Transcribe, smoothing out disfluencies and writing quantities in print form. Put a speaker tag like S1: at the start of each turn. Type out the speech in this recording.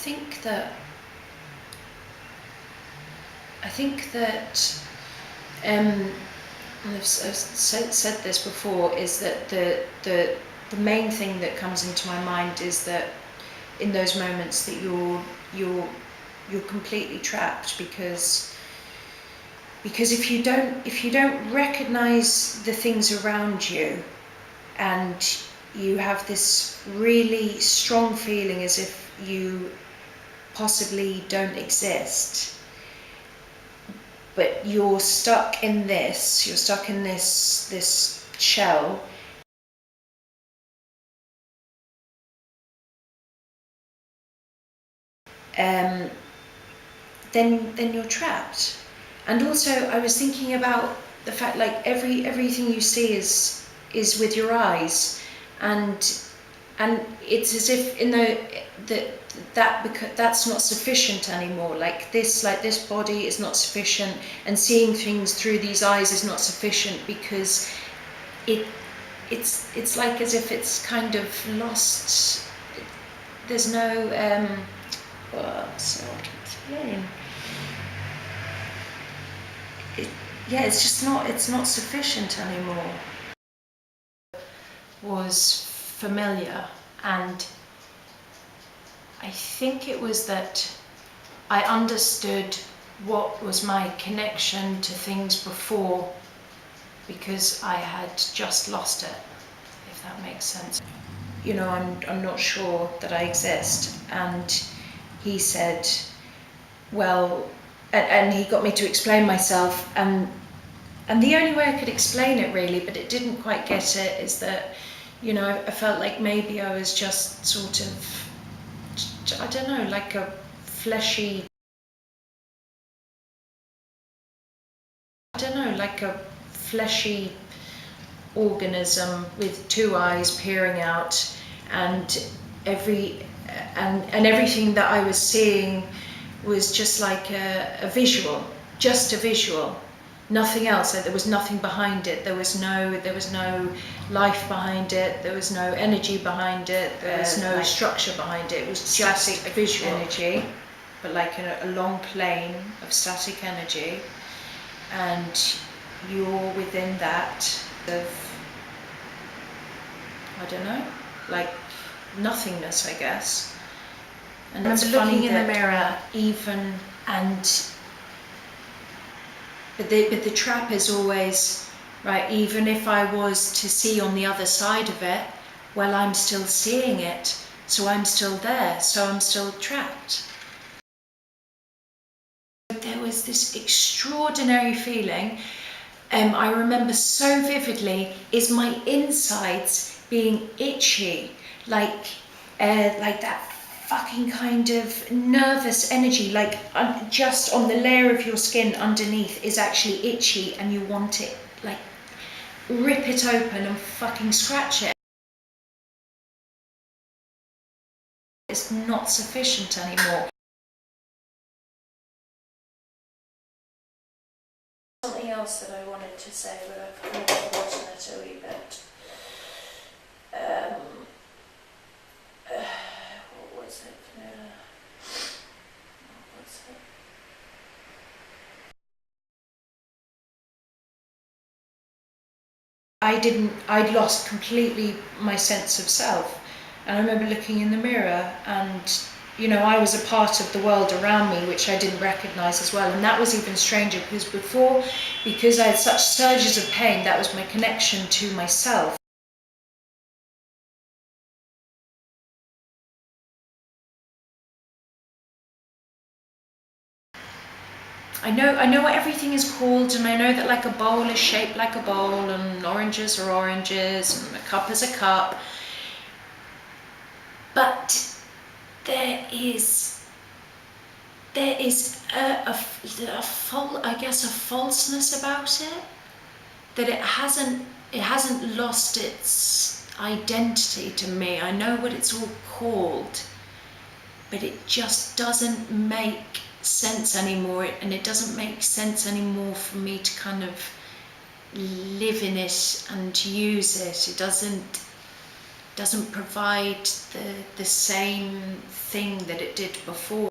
S1: think that and I've said this before, is that the main thing that comes into my mind is that in those moments that you're completely trapped, because if you don't recognize the things around you, and you have this really strong feeling as if you possibly don't exist, but you're stuck in this shell, then you're trapped. And also, I was thinking about the fact, like, everything you see is with your eyes, and it's as if that's not sufficient anymore. Like this body is not sufficient, and seeing things through these eyes is not sufficient, because it's like as if it's kind of lost. There's no what's hard to explain. It's just not. It's not sufficient anymore. Was familiar, and I think it was that I understood what was my connection to things before, because I had just lost it, if that makes sense. I'm not sure that I exist. And he said, well, and he got me to explain myself, and the only way I could explain it, really, but it didn't quite get it, is that, I felt like maybe I was just sort of, I don't know, like a fleshy, organism with two eyes peering out, and everything that I was seeing was just like a visual, just a visual. Nothing else. There was nothing behind it. There was no life behind it. There was no energy behind it. There was no structure behind it. It was just a visual energy, but like a long plane of static energy, and you're within that of, I don't know, like nothingness, I guess. And it's looking in the mirror, But the trap is always, right, even if I was to see on the other side of it, well, I'm still seeing it, so I'm still there, so I'm still trapped. There was this extraordinary feeling, I remember so vividly, is my insides being itchy, like that fucking kind of nervous energy, like just on the layer of your skin underneath is actually itchy, and you want it, like, rip it open and fucking scratch it. It's not sufficient anymore. Something else that I wanted to say, but I've kind of forgotten it a wee bit. What was it? I'd lost completely my sense of self. And I remember looking in the mirror, and I was a part of the world around me which I didn't recognize as well. And that was even stranger, because I had such surges of pain, that was my connection to myself. I know what everything is called, and I know that, like, a bowl is shaped like a bowl, and oranges are oranges, and a cup is a cup. But there is a falseness about it, that it hasn't lost its identity to me. I know what it's all called, but it just doesn't make sense anymore, and it doesn't make sense anymore for me to kind of live in it and use it. It doesn't. doesn't provide the same thing that it did before.